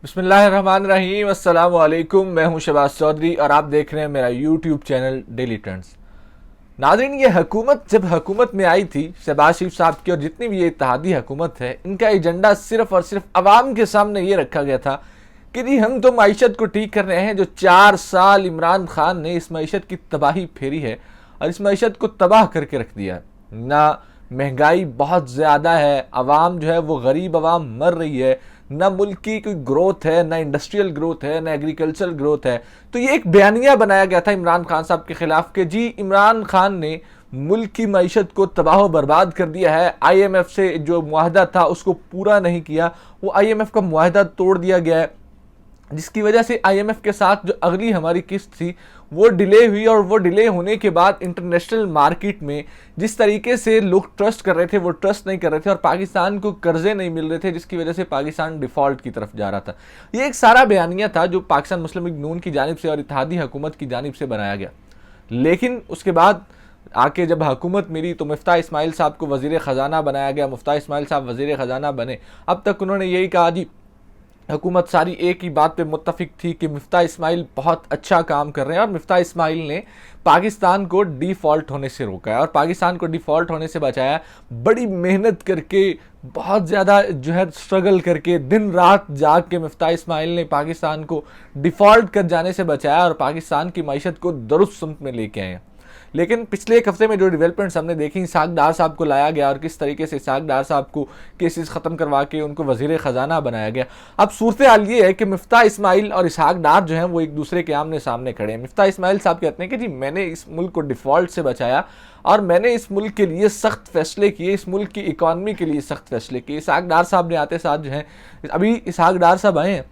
बिस्मिल्लाहिर्रहमानिर्रहीम, अस्सलाम वालेकुम। मैं हूं शहबाज चौधरी और आप देख रहे हैं मेरा यूट्यूब चैनल डेली ट्रेंड्स। नाज़रीन, ये हुकूमत जब हुकूमत में आई थी, शहबाज शरीफ साहब की और जितनी भी ये इत्तेहादी हुकूमत है, इनका एजेंडा सिर्फ और सिर्फ अवाम के सामने ये रखा गया था कि जी हम तो मईशत को ठीक कर रहे हैं। जो 4 साल इमरान खान ने इस मईशत की तबाही फेरी है और इस मईशत को तबाह करके रख दिया है। ना महंगाई बहुत ज़्यादा है, अवाम जो है वो गरीब अवाम मर रही है, ना मुल्क की कोई ग्रोथ है, ना इंडस्ट्रियल ग्रोथ है, ना एग्रीकल्चरल ग्रोथ है। तो ये एक बयानिया बनाया गया था इमरान खान साहब के खिलाफ कि जी इमरान खान ने मुल्क की मईशत को तबाह बर्बाद कर दिया है। IMF से जो मुआहदा था उसको पूरा नहीं किया, वो IMF का मुआहदा तोड़ दिया गया है, जिसकी वजह से IMF के साथ जो अगली हमारी किस्त थी वो डिले हुई। और वो डिले होने के बाद इंटरनेशनल मार्केट में जिस तरीके से लोग ट्रस्ट कर रहे थे वो ट्रस्ट नहीं कर रहे थे और पाकिस्तान को कर्जे नहीं मिल रहे थे, जिसकी वजह से पाकिस्तान डिफॉल्ट की तरफ जा रहा था। ये एक सारा बयानिया था जो पाकिस्तान मुस्लिम लीग नून की जानिब से और इत्तेहादी हुकूमत की जानिब से बनाया गया। लेकिन उसके बाद आके जब हुकूमत मिली तो मुफ्ता इस्माइल साहब को वज़ीर ख़जाना बनाया गया। मुफ्ता इस्माइल साहब वज़ीर ख़जाना बने, अब तक उन्होंने यही कहा जी, हुकूमत सारी एक ही बात पे मुत्तफिक थी कि मुफ्ता इस्माइल बहुत अच्छा काम कर रहे हैं और मुफ्ता इस्माइल ने पाकिस्तान को डिफ़ॉल्ट होने से रोका है और पाकिस्तान को डिफ़ॉल्ट होने से बचाया। बड़ी मेहनत करके, बहुत ज़्यादा जो है स्ट्रगल करके, दिन रात जाग के मुफ्ता इस्माइल ने पाकिस्तान को डिफ़ॉल्ट कर जाने से बचाया और पाकिस्तान की मईशत को दुरुस्त सुमत में लेके आए हैं। लेकिन पिछले एक हफ्ते में जो डेवलपमेंट्स हमने देखी, इसहाक डार साहब को लाया गया और किस तरीके से इसहाक डार साहब को केसेस ख़त्म करवा के उनको वज़ीर ख़जाना बनाया गया। अब सूरत हाल ये है कि मुफ्ता इस्माइल और इसहाक डार जो हैं वो एक दूसरे के आमने सामने खड़े हैं। मुफ्ता इस्माइल साहब कहते हैं कि जी मैंने इस मुल्क को डिफ़ॉल्ट से बचाया और मैंने इस मुल्क के लिए सख्त फैसले किए, इस मुल्क की इकॉनमी के लिए सख्त फैसले किए। इसहाक डार साहब ने आते साथ जो है, अभी इसहाक डार साहब आए हैं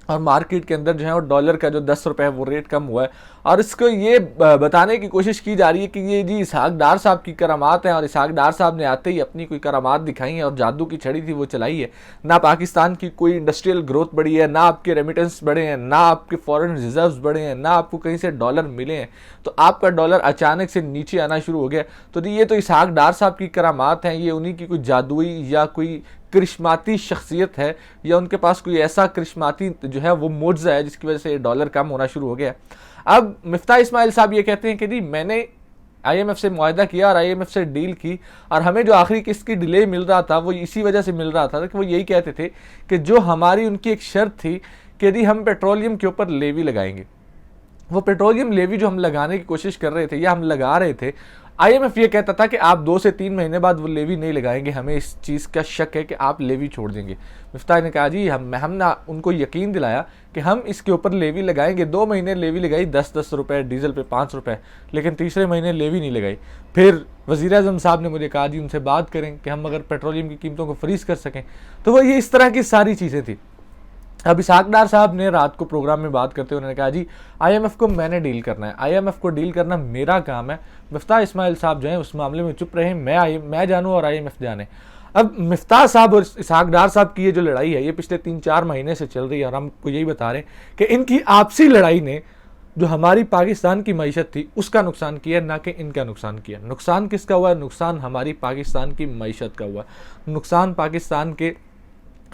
और मार्केट के अंदर जो है वो डॉलर का जो 10 रुपये है वो रेट कम हुआ है और इसको ये बताने की कोशिश की जा रही है कि ये जी इसहाक डार साहब की करामात हैं और इसहाक डार साहब ने आते ही अपनी कोई करामात दिखाई है और जादू की छड़ी थी वो चलाई है। ना पाकिस्तान की कोई इंडस्ट्रियल ग्रोथ बढ़ी है, ना आपके रेमिटेंस बढ़े हैं, ना आपके फॉरेन रिजर्व्स बढ़े हैं, ना आपको कहीं से डॉलर मिले हैं, तो आपका डॉलर अचानक से नीचे आना शुरू हो गया। तो ये तो इसहाक डार साहब की करामात हैं, ये उन्हीं की कोई जादुई या कोई करिश्माती शख्सियत है या उनके पास कोई ऐसा करिश्माती जो है वो मोज़ा है जिसकी वजह से डॉलर कम होना शुरू हो गया। अब मुफ्ता इस्माइल साहब ये कहते हैं कि जी मैंने IMF से मुआहदा किया और IMF से डील की और हमें जो आखिरी किस्त की डिले मिल रहा था वो इसी वजह से मिल रहा था कि वो यही कहते थे कि जो हमारी उनकी एक शर्त थी कि यदि हम पेट्रोलियम के ऊपर लेवी लगाएंगे, वो पेट्रोलियम लेवी जो हम लगाने की कोशिश कर रहे थे या हम लगा रहे थे, IMF ये कहता था कि आप 2 से 3 महीने बाद वो लेवी नहीं लगाएंगे, हमें इस चीज़ का शक है कि आप लेवी छोड़ देंगे। मुफ्ता ने कहा जी हम ना उनको यकीन दिलाया कि हम इसके ऊपर लेवी लगाएंगे। 2 महीने लेवी लगाई, 10-10 रुपये डीजल पे 5 रुपये, लेकिन तीसरे महीने लेवी नहीं लगाई। फिर वज़ीर आज़म साहब ने मुझे कहा जी उनसे बात करें कि हम अगर पेट्रोलियम की कीमतों को फ्रीज़ कर सकें। तो वो ये इस तरह की सारी चीज़ें थी। अब इसहाक डार साहब ने रात को प्रोग्राम में बात करते हुए उन्होंने कहा जी IMF को मैंने डील करना है, IMF को डील करना मेरा काम है। मुफ्ता इस्माइल साहब जो हैं उस मामले में चुप रहे, मैं जानूँ और IMF जाने। अब मुफ्ता साहब और इसहाक डार साहब की ये जो लड़ाई है ये पिछले 3-4 महीने से चल रही है और हमको यही बता रहे हैं कि इनकी आपसी लड़ाई ने जो हमारी पाकिस्तान की मईशत थी उसका नुकसान किया, ना कि इनका नुकसान किया। नुकसान किसका हुआ? नुकसान हमारी पाकिस्तान की मईशत का हुआ, नुकसान पाकिस्तान के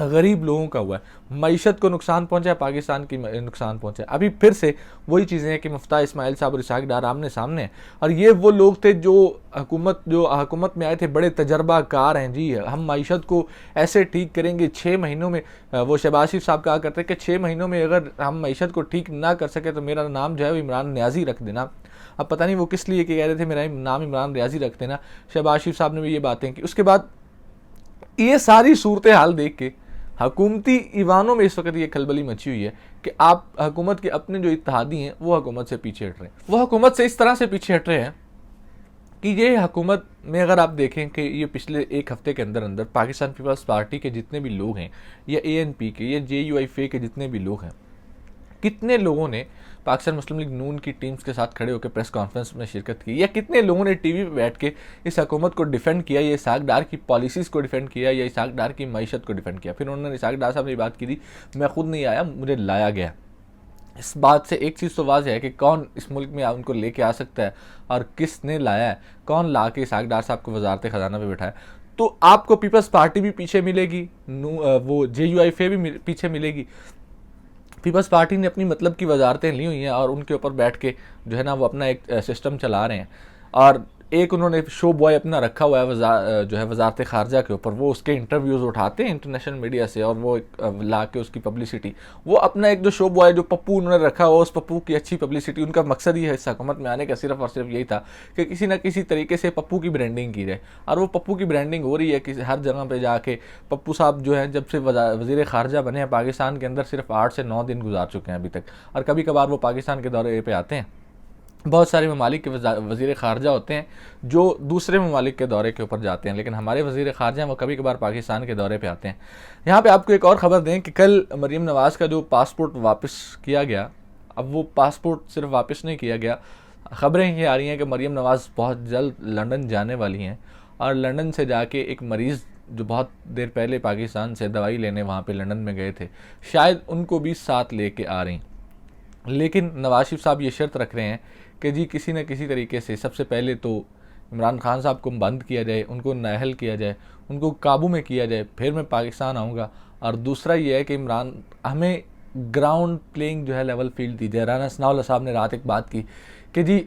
गरीब लोगों का हुआ है। मईशत को नुकसान पहुंचा है, पाकिस्तान की नुकसान पहुंचा है। अभी फिर से वही चीज़ें हैं कि मुफ्ता इस्माइल साहब और इसहाक डार आमने सामने हैं और ये वो लोग थे जो हुकूमत में आए थे, बड़े तजर्बाकार हैं जी, हम मईशत को ऐसे ठीक करेंगे 6 महीनों में। वो शहबाज शरीफ साहब कहा करते हैं कि 6 महीनों में अगर हम मईशत को ठीक ना कर सके तो मेरा नाम जो है वो इमरान न्याजी रख देना। अब पता नहीं वो किस लिए कह रहे थे मेरा नाम इमरान न्याजी रख देना, शहबाज शरीफ साहब ने भी ये बातें की। उसके बाद ये सारी सूरत हाल देख के हुकूमती ईवानों में इस वक्त ये खलबली मची हुई है कि आप हुकूमत के अपने जो इत्तेहादी हैं वो हुकूमत से पीछे हट रहे हैं। वो हुकूमत से इस तरह से पीछे हट रहे हैं कि ये हुकूमत में अगर आप देखें कि ये पिछले एक हफ्ते के अंदर अंदर पाकिस्तान पीपल्स पार्टी के जितने भी लोग हैं या ANP के या JUIF के जितने भी लोग हैं, कितने लोगों ने पाकिस्तान मुस्लिम लीग नून की टीम्स के साथ खड़े होकर प्रेस कॉन्फ्रेंस में शिरकत की या कितने लोगों ने टीवी पे बैठ के इस हुकूमत को डिफेंड किया, या इसहाक डार की पॉलिसीज़ को डिफेंड किया या इसहाक डार की मईशत को डिफेंड किया। फिर उन्होंने इसहाक डार साहब ने बात की थी, मैं खुद नहीं आया, मुझे लाया गया। इस बात से एक चीज़ तो वाज़ है कि कौन इस मुल्क में उनको लेके आ सकता है और किसने लाया है, कौन ला के इसहाक डार साहब को वजारत ख़जाना पे बिठाया। तो आपको पीपल्स पार्टी भी पीछे मिलेगी, वो JUIF भी पीछे मिलेगी, पीपल्स पार्टी ने अपनी मतलब की वजारतें ली हुई हैं और उनके ऊपर बैठ के जो है ना वो अपना एक सिस्टम चला रहे हैं। और एक उन्होंने शो बॉय अपना रखा हुआ है जो है वजारत खारजा के ऊपर, वो उसके इंटरव्यूज़ उठाते हैं इंटरनेशनल मीडिया से और वो ला के उसकी पब्लिसिटी, वो अपना एक जो शो बॉय जो पप्पू उन्होंने रखा हुआ, उस पप्पू की अच्छी पब्लिसिटी, उनका मकसद ही है इस हुकूमत में आने का सिर्फ और सिर्फ यही था कि किसी ना किसी तरीके से पप्पू की ब्रांडिंग की जाए। और वो पप्पू की ब्रांडिंग हो रही है कि हर जगह पर जाके पप्पू साहब जो है जब से वज़ीर खारजा बने हैं पाकिस्तान के अंदर सिर्फ 8 से 9 दिन गुजार चुके हैं अभी तक, और कभी कभार वो पाकिस्तान के दौरे पे आते हैं। बहुत सारे ममालिक के वज़ीर ख़ारजा होते हैं जो दूसरे ममालिक के दौरे के ऊपर जाते हैं, लेकिन हमारे वज़ीर ख़ारजा हैं वो कभी कभार पाकिस्तान के दौरे पे आते हैं। यहाँ पे आपको एक और ख़बर दें कि कल मरीम नवाज़ का जो पासपोर्ट वापस किया गया, अब वो पासपोर्ट सिर्फ वापस नहीं किया गया, ख़बरें ये आ रही हैं कि मरीम नवाज़ बहुत जल्द लंदन जाने वाली हैं और लंदन से जाके एक मरीज़ जो बहुत देर पहले पाकिस्तान से दवाई लेने वहाँ पे लंदन में गए थे, शायद उनको भी साथ लेके आ रही। लेकिन नवाज शरीफ साहब ये शर्त रख रहे हैं कि जी किसी न किसी तरीके से सबसे पहले तो इमरान खान साहब को बंद किया जाए, उनको नाअहल किया जाए, उनको काबू में किया जाए, फिर मैं पाकिस्तान आऊँगा। और दूसरा ये है कि इमरान हमें ग्राउंड प्लेइंग जो है लेवल फील्ड दी जाए। राना सनाउल्लाह साहब ने रात एक बात की कि जी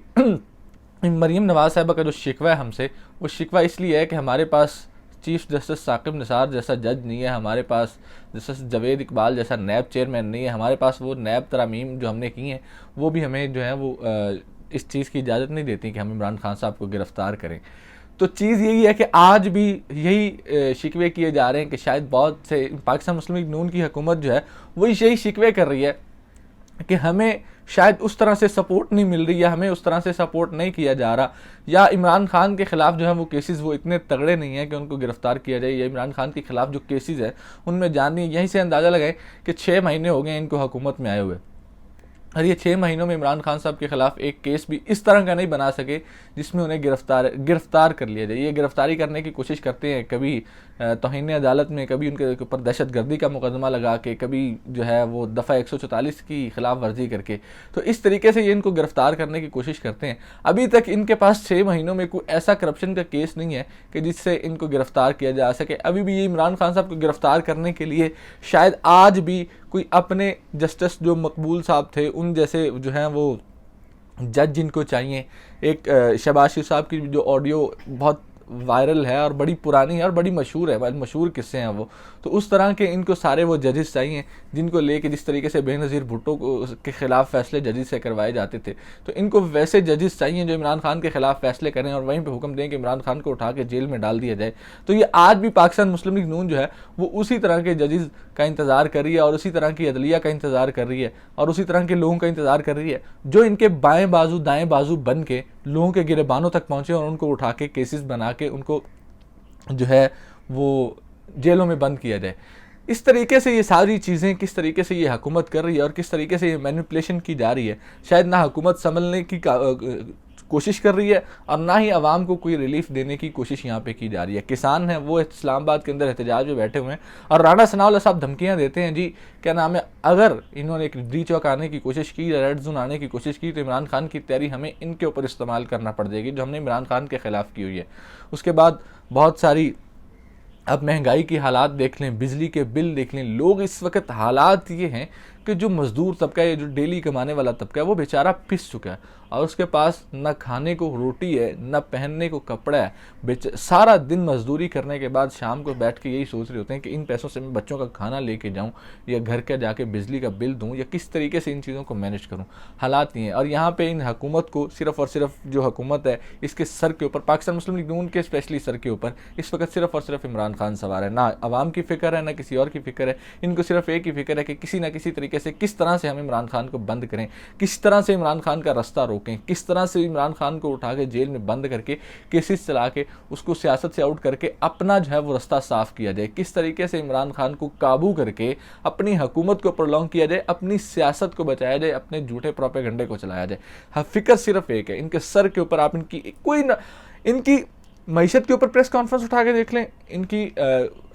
मरीम नवाज़ साहबा का जो शिकवा है हमसे, वो शिकवा इसलिए है कि हमारे पास चीफ जस्टिस साकिब निसार जैसा जज नहीं है, हमारे पास जस्टिस जावेद इकबाल जैसा नैब चेयरमैन नहीं है, हमारे पास वो नैब तरामीम जो हमने की हैं वो भी हमें जो है वो इस चीज़ की इजाज़त नहीं देती कि हम इमरान खान साहब को गिरफ़्तार करें। तो चीज़ यही है कि आज भी यही शिकवे किए जा रहे हैं कि शायद बहुत से पाकिस्तान मुस्लिम लीग नून की हुकूमत जो है वो यही शिकवे कर रही है कि हमें शायद उस तरह से सपोर्ट नहीं मिल रही, या हमें उस तरह से सपोर्ट नहीं किया जा रहा, या इमरान खान के ख़िलाफ़ जो है वो केसेस वो इतने तगड़े नहीं हैं कि उनको गिरफ़्तार किया जाए, या इमरान खान के ख़िलाफ़ जो केसेस हैं उनमें जानी। यहीं से अंदाज़ा लगाएं कि 6 महीने हो गए इनको हुकूमत में आए हुए, और ये 6 महीनों में इमरान खान साहब के ख़िलाफ़ एक केस भी इस तरह का नहीं बना सके जिसमें उन्हें गिरफ़्तार कर लिया जाए। ये गिरफ़्तारी करने की कोशिश करते हैं, कभी तौहीन अदालत में, कभी उनके ऊपर दहशतगर्दी का मुकदमा लगा के, कभी जो है वो दफ़ा 144 की खिलाफ वर्जी करके। तो इस तरीके से ये इनको गिरफ़्तार करने की कोशिश करते हैं। अभी तक इनके पास 6 महीनों में कोई ऐसा करप्शन का केस नहीं है कि जिससे इनको गिरफ़्तार किया जा सके। अभी भी ये इमरान खान साहब को गिरफ़्तार करने के लिए शायद आज भी कोई अपने जस्टिस जो मकबूल साहब थे उन जैसे जो हैं वो जज जिनको चाहिए। एक शहबाज शरीफ साहब की जो ऑडियो बहुत वायरल है और बड़ी पुरानी है और बड़ी मशहूर है, मशहूर किस्से हैं वो, तो उस तरह के इनको सारे वो जजेस चाहिए जिनको लेके जिस तरीके से बेनज़ीर भुट्टो के ख़िलाफ़ फ़ैसले जजेस से करवाए जाते थे, तो इनको वैसे जजेस चाहिए जो इमरान खान के ख़िलाफ़ फ़ैसले करें और वहीं पे हुक्म दें कि इमरान खान को उठा के जेल में डाल दिया जाए। तो ये आज भी पाकिस्तान मुस्लिम लीग नून जो है वो उसी तरह के जजेस का इंतज़ार कर रही है और उसी तरह की अदलिया का इंतज़ार कर रही है और उसी तरह के लोगों का इंतज़ार कर रही है जो इनके बाएँ बाजू दाएँ बाजू बन के लोगों के गिरेबानों तक पहुँचे और उनको उठा के केसेस बना के उनको जो है वो जेलों में बंद किया जाए। इस तरीके से ये सारी चीज़ें किस तरीके से ये हुकूमत कर रही है और किस तरीके से ये मैनिपुलेशन की जा रही है, शायद ना हुकूमत संभलने की कोशिश कर रही है और ना ही आवाम को कोई रिलीफ देने की कोशिश यहाँ पे की जा रही है। किसान हैं वो इस्लामाबाद के अंदर एहतजाज में बैठे हुए हैं और राना सनाउल्लाह साहब धमकियाँ देते हैं, जी क्या नाम है, अगर इन्होंने एक डी चौक आने की कोशिश की, रेड जोन आने की कोशिश की, तो इमरान खान की तैयारी हमें इनके ऊपर इस्तेमाल करना पड़ जाएगी जो हमने इमरान खान के ख़िलाफ़ की हुई है। उसके बाद बहुत सारी अब महंगाई की हालात देख लें, बिजली के बिल देख लें, लोग इस वक्त हालात ये हैं कि जो मज़दूर तबका है, जो डेली कमाने वाला तबका है, वो बेचारा पिस चुका है और उसके पास न खाने को रोटी है न पहनने को कपड़ा है। सारा दिन मजदूरी करने के बाद शाम को बैठ के यही सोच रहे होते हैं कि इन पैसों से मैं बच्चों का खाना लेके जाऊं या घर के जाके बिजली का बिल दूं या किस तरीके से इन चीज़ों को मैनेज करूं। हालात नहीं है और यहाँ पे इन हुकूमत को सिर्फ और सिर्फ जो हुकूमत है इसके सर के ऊपर, पाकिस्तान मुस्लिम लीग नून के स्पेशली सर के ऊपर इस वक्त सिर्फ और सिर्फ इमरान खान सवार है। ना आवाम की फ़िक्र है ना किसी और की फ़िक्र है, इनको सिर्फ एक ही फ़िक्र है कि किसी न किसी तरीके से किस तरह से हम इमरान खान को बंद करें, किस तरह से इमरान खान का रास्ता रोकें, किस तरह से इमरान खान को उठा के जेल में बंद करके केसेस चला के उसको सियासत से आउट करके अपना जो है वो रास्ता साफ किया जाए, किस तरीके से इमरान खान को काबू करके अपनी हुकूमत को प्रोलॉन्ग किया जाए, अपनी सियासत को बचाया जाए, अपने झूठे प्रोपेगेंडे को चलाया जाए। हाँ, फिक्र सिर्फ एक है, इनके सर के ऊपर आप इनकी कोई ना, इनकी मईशत के ऊपर प्रेस कॉन्फ्रेंस उठा के देख लें, इनकी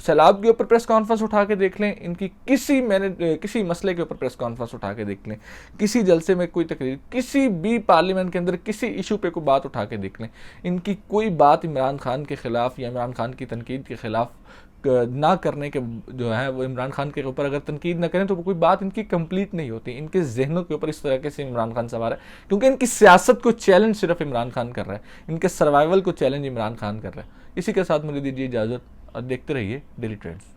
सैलाब के ऊपर प्रेस कॉन्फ्रेंस उठा के देख लें, इनकी किसी मसले के ऊपर प्रेस कॉन्फ्रेंस उठा के देख लें, किसी जलसे में कोई तकरीर, किसी भी पार्लियामेंट के अंदर किसी इशू पे कोई बात उठा के देख लें, इनकी कोई बात इमरान खान के ख़िलाफ़ या इमरान खान की तनकीद के ख़िलाफ़ ना करने के जो है वो इमरान खान के ऊपर अगर तनकीद ना करें तो कोई बात इनकी कंप्लीट नहीं होती। इनके जहनों के ऊपर इस तरह से इमरान खान सवार है क्योंकि इनकी सियासत को चैलेंज सिर्फ इमरान खान कर रहा है, इनके सर्वाइवल को चैलेंज इमरान खान कर रहा है। इसी के साथ मुझे दीजिए इजाज़त और देखते रहिए डेली ट्रेंड्स।